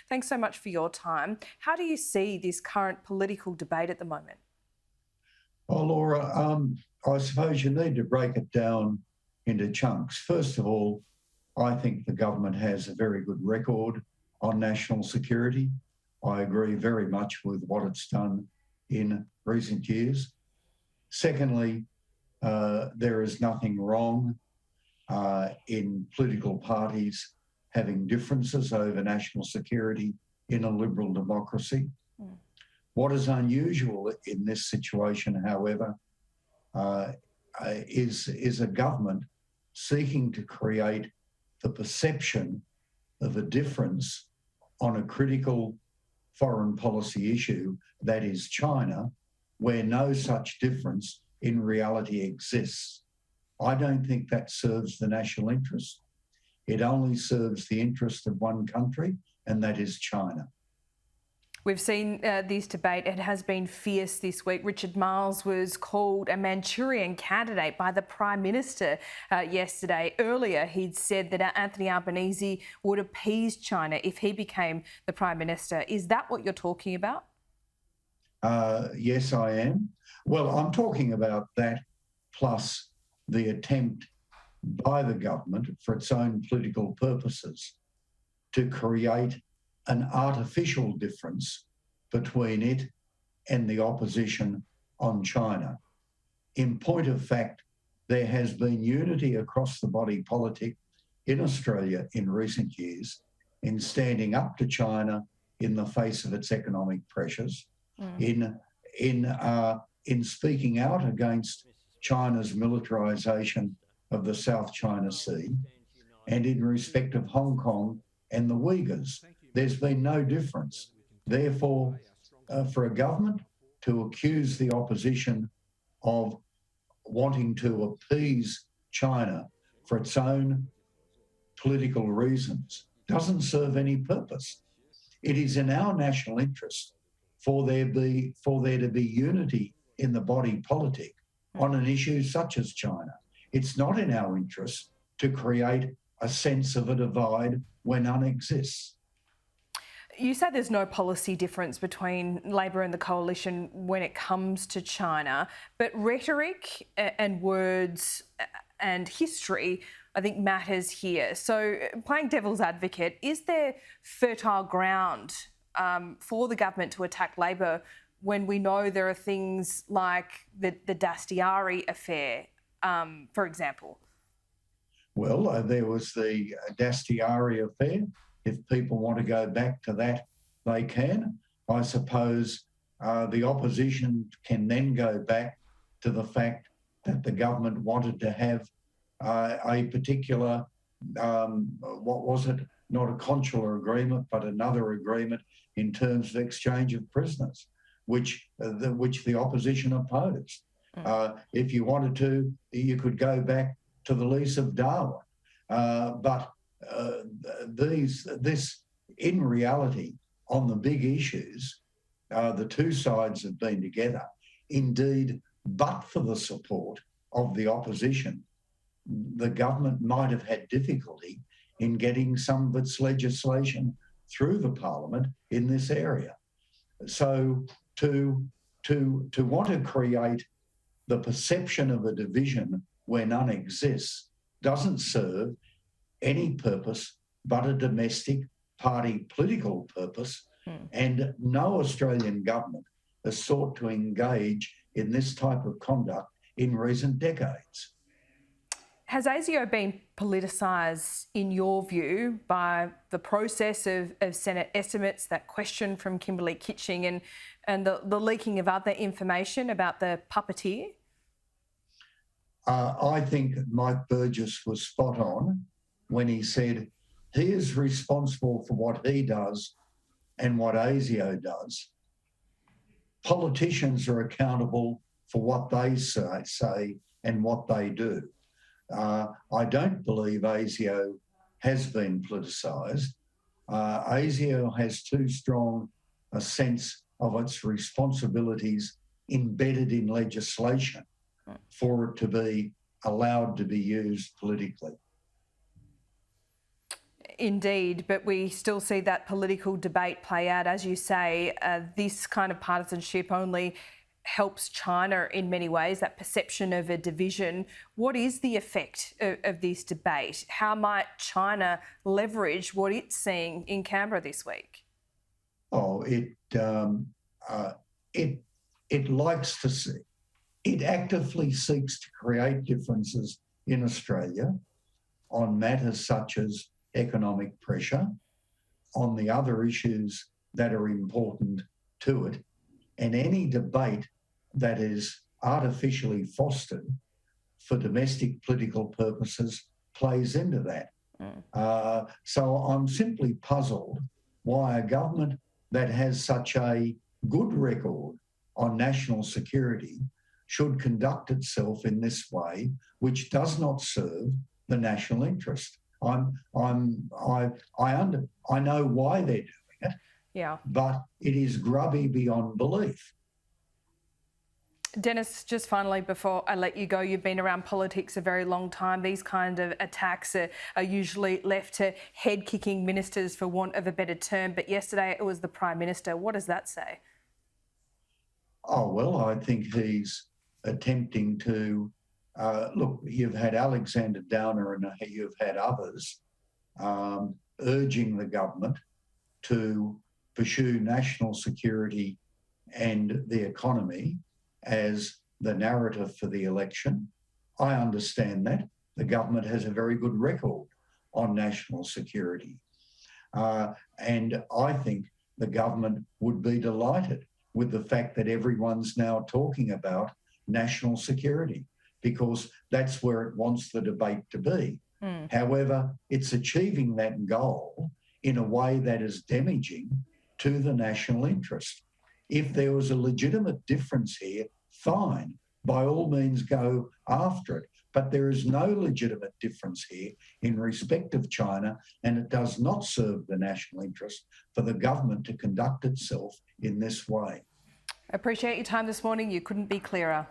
Thanks so much for your time. How do you see this current political debate at the moment? Oh, Laura, I suppose you need to break it down into chunks. First of all, I think the government has a very good record on national security. I agree very much with what it's done in recent years. Secondly, there is nothing wrong in political parties having differences over national security in a liberal democracy. What is unusual in this situation, however, is a government seeking to create the perception of a difference on a critical foreign policy issue, that is China, where no such difference in reality exists. I don't think that serves the national interest. It only serves the interest of one country, and that is China. We've seen this debate. It has been fierce this week. Richard Marles was called a Manchurian candidate by the Prime Minister yesterday. Earlier, he'd said that Anthony Albanese would appease China if he became the Prime Minister. Is that what you're talking about? Yes, I am. Well, I'm talking about that plus the attempt by the government for its own political purposes to create an artificial difference between it and the opposition on China. In point of fact, there has been unity across the body politic in Australia in recent years in standing up to China in the face of its economic pressures, in speaking out against China's militarization of the South China Sea, and in respect of Hong Kong and the Uyghurs. There's been no difference. Therefore, for a government to accuse the opposition of wanting to appease China for its own political reasons doesn't serve any purpose. It is in our national interest for there to be unity in the body politic on an issue such as China. It's not in our interest to create a sense of a divide where none exists. You say there's no policy difference between Labor and the Coalition when it comes to China, but rhetoric and words and history, I think, matters here. So playing devil's advocate, is there fertile ground for the government to attack Labor when we know there are things like the Dastyari affair, for example? Well, there was the Dastyari affair. If people want to go back to that, they can. I suppose the opposition can then go back to the fact that the government wanted to have a particular, what was it? Not a consular agreement, but another agreement in terms of exchange of prisoners, which the opposition opposed. If you wanted to, you could go back to the lease of Darwin. But this, in reality, on the big issues, the two sides have been together. Indeed, but for the support of the opposition, the government might have had difficulty in getting some of its legislation through the parliament in this area. So to want to create the perception of a division where none exists doesn't serve any purpose but a domestic party political purpose. And no Australian government has sought to engage in this type of conduct in recent decades. Has ASIO been politicised, in your view, by the process of Senate estimates, that question from Kimberley Kitching and the leaking of other information about the puppeteer? I think Mike Burgess was spot on when he said he is responsible for what he does and what ASIO does. Politicians are accountable for what they say and what they do. I don't believe ASIO has been politicised. ASIO has too strong a sense of its responsibilities embedded in legislation for it to be allowed to be used politically. Indeed, but we still see that political debate play out. As you say, this kind of partisanship only helps China in many ways, that perception of a division. What is the effect of this debate? How might China leverage what it's seeing in Canberra this week? Oh, it likes to see. It actively seeks to create differences in Australia on matters such as economic pressure, on the other issues that are important to it, and any debate that is artificially fostered for domestic political purposes plays into that. So I'm simply puzzled why a government that has such a good record on national security should conduct itself in this way, which does not serve the national interest. I know why they're doing it, Yeah. but it is grubby beyond belief. Dennis, just finally, before I let you go, you've been around politics a very long time. These kind of attacks are usually left to head-kicking ministers, for want of a better term. But yesterday it was the Prime Minister. What does that say? Oh, well, I think he's attempting to... look, you've had Alexander Downer and you've had others urging the government to pursue national security and the economy as the narrative for the election. I understand that. The government has a very good record on national security. And I think the government would be delighted with the fact that everyone's now talking about national security, because that's where it wants the debate to be. However, it's achieving that goal in a way that is damaging to the national interest. If there was a legitimate difference here, fine, by all means go after it. But there is no legitimate difference here in respect of China, and it does not serve the national interest for the government to conduct itself in this way. Appreciate your time this morning. You couldn't be clearer.